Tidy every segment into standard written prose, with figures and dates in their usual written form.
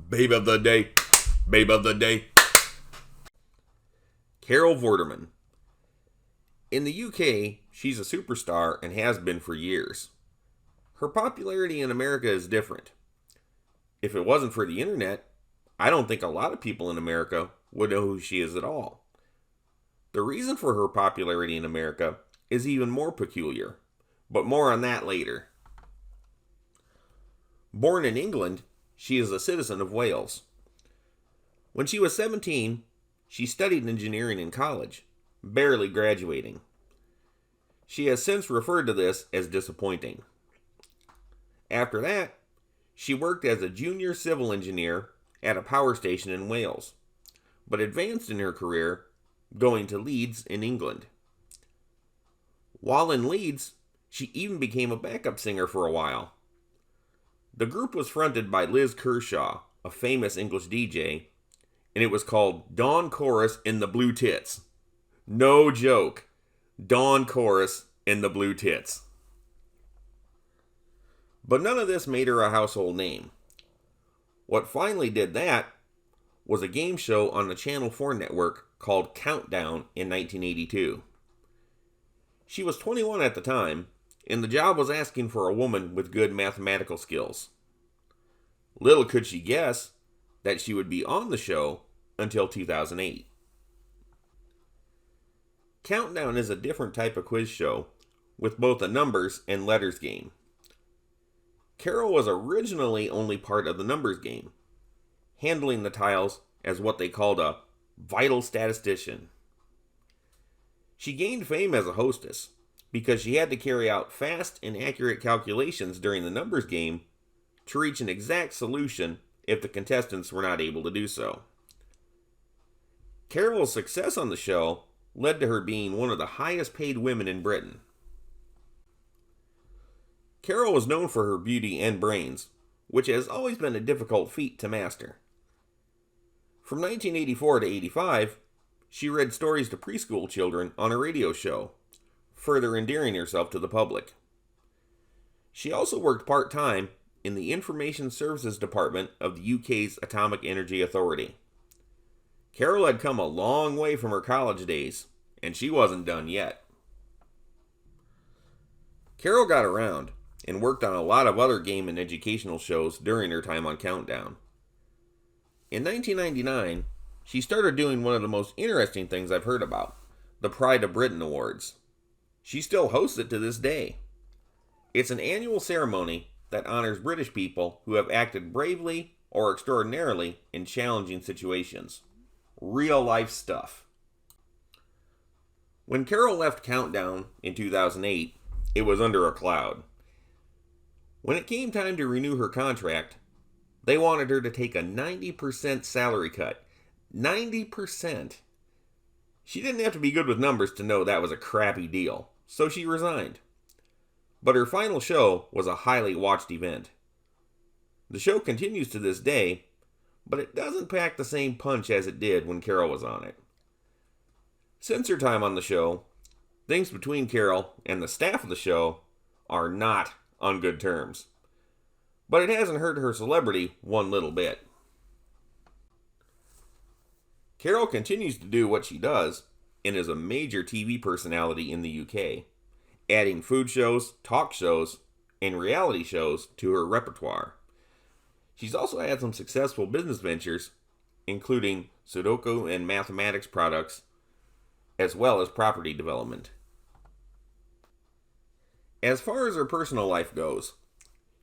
Babe of the day. Babe of the day. Carol Vorderman. In the UK, she's a superstar and has been for years. Her popularity in America is different. If it wasn't for the internet, I don't think a lot of people in America would know who she is at all. The reason for her popularity in America is even more peculiar, but more on that later. Born in England, she is a citizen of Wales. When she was 17, she studied engineering in college, barely graduating. She has since referred to this as disappointing. After that, she worked as a junior civil engineer at a power station in Wales, but advanced in her career, going to Leeds in England. While in Leeds, she even became a backup singer for a while. The group was fronted by Liz Kershaw, a famous English DJ, and it was called Dawn Chorus in the Blue Tits. No joke. Dawn Chorus in the Blue Tits. But none of this made her a household name. What finally did that was a game show on the Channel 4 network called Countdown in 1982. She was 21 at the time, and the job was asking for a woman with good mathematical skills. Little could she guess that she would be on the show until 2008. Countdown is a different type of quiz show with both a numbers and letters game. Carol was originally only part of the numbers game, handling the tiles as what they called a vital statistician. She gained fame as a hostess because she had to carry out fast and accurate calculations during the numbers game to reach an exact solution if the contestants were not able to do so. Carol's success on the show led to her being one of the highest paid women in Britain. Carol was known for her beauty and brains, which has always been a difficult feat to master. From 1984 to 85, she read stories to preschool children on a radio show, further endearing herself to the public. She also worked part-time in the Information Services Department of the UK's Atomic Energy Authority. Carol had come a long way from her college days, and she wasn't done yet. Carol got around and worked on a lot of other game and educational shows during her time on Countdown. In 1999, she started doing one of the most interesting things I've heard about, the Pride of Britain Awards. She still hosts it to this day. It's an annual ceremony that honors British people who have acted bravely or extraordinarily in challenging situations. Real life stuff. When Carol left Countdown in 2008, it was under a cloud. When it came time to renew her contract, they wanted her to take a 90% salary cut. 90%. She didn't have to be good with numbers to know that was a crappy deal, so she resigned. But her final show was a highly watched event. The show continues to this day, but it doesn't pack the same punch as it did when Carol was on it. Since her time on the show, things between Carol and the staff of the show are not on good terms. But it hasn't hurt her celebrity one little bit. Carol continues to do what she does and is a major TV personality in the UK, adding food shows, talk shows, and reality shows to her repertoire. She's also had some successful business ventures, including Sudoku and mathematics products, as well as property development. As far as her personal life goes,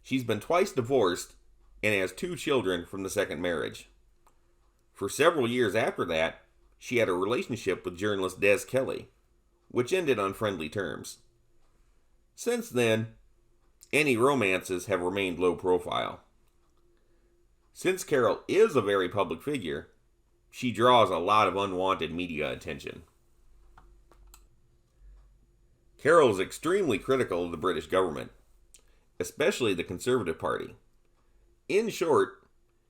she's been twice divorced and has 2 children from the second marriage. For several years after that, she had a relationship with journalist Des Kelly, which ended on friendly terms. Since then, any romances have remained low profile. Since Carol is a very public figure, she draws a lot of unwanted media attention. Carol is extremely critical of the British government, especially the Conservative Party. In short,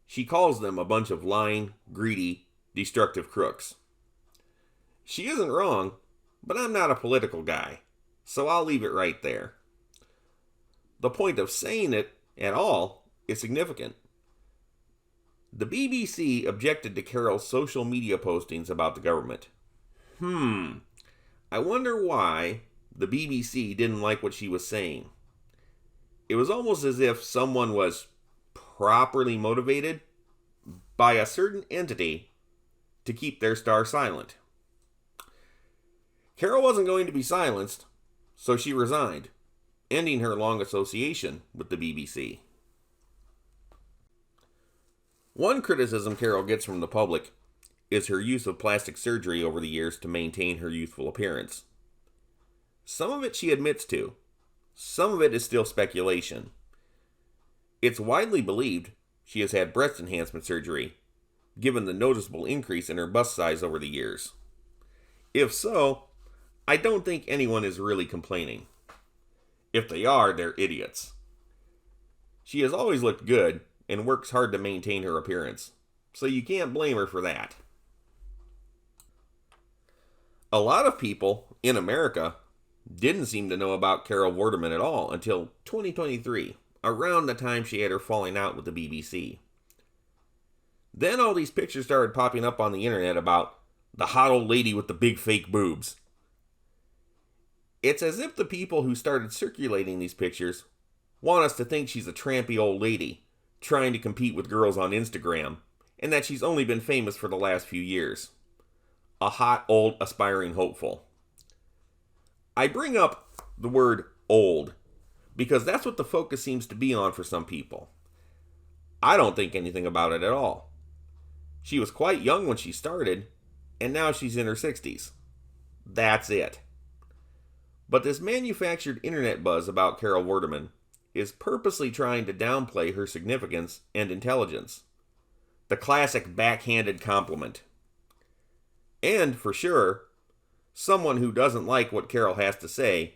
she calls them a bunch of lying, greedy, destructive crooks. She isn't wrong, but I'm not a political guy, so I'll leave it right there. The point of saying it at all is significant. The BBC objected to Carol's social media postings about the government. I wonder why the BBC didn't like what she was saying. It was almost as if someone was properly motivated by a certain entity to keep their star silent. Carol wasn't going to be silenced, so she resigned, ending her long association with the BBC. One criticism Carol gets from the public is her use of plastic surgery over the years to maintain her youthful appearance. Some of it she admits to. Some of it is still speculation. It's widely believed she has had breast enhancement surgery, given the noticeable increase in her bust size over the years. If so, I don't think anyone is really complaining. If they are, they're idiots. She has always looked good and works hard to maintain her appearance, so you can't blame her for that. A lot of people in America didn't seem to know about Carol Vorderman at all until 2023, around the time she had her falling out with the BBC. Then all these pictures started popping up on the internet about the hot old lady with the big fake boobs. It's as if the people who started circulating these pictures want us to think she's a trampy old lady trying to compete with girls on Instagram, and that she's only been famous for the last few years. A hot old aspiring hopeful. I bring up the word old because that's what the focus seems to be on for some people. I don't think anything about it at all. She was quite young when she started, and now she's in her 60s. That's it. But this manufactured internet buzz about Carol Vorderman is purposely trying to downplay her significance and intelligence. The classic backhanded compliment. And, for sure, someone who doesn't like what Carol has to say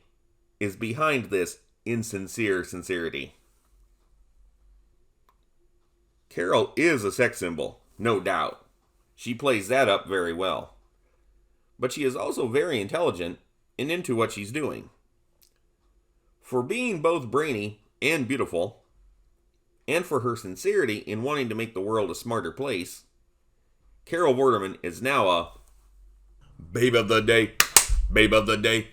is behind this insincere sincerity. Carol is a sex symbol, no doubt. She plays that up very well. But she is also very intelligent and into what she's doing. For being both brainy and beautiful, and for her sincerity in wanting to make the world a smarter place, Carol Vorderman is now a Babe of the Day, Babe of the Day.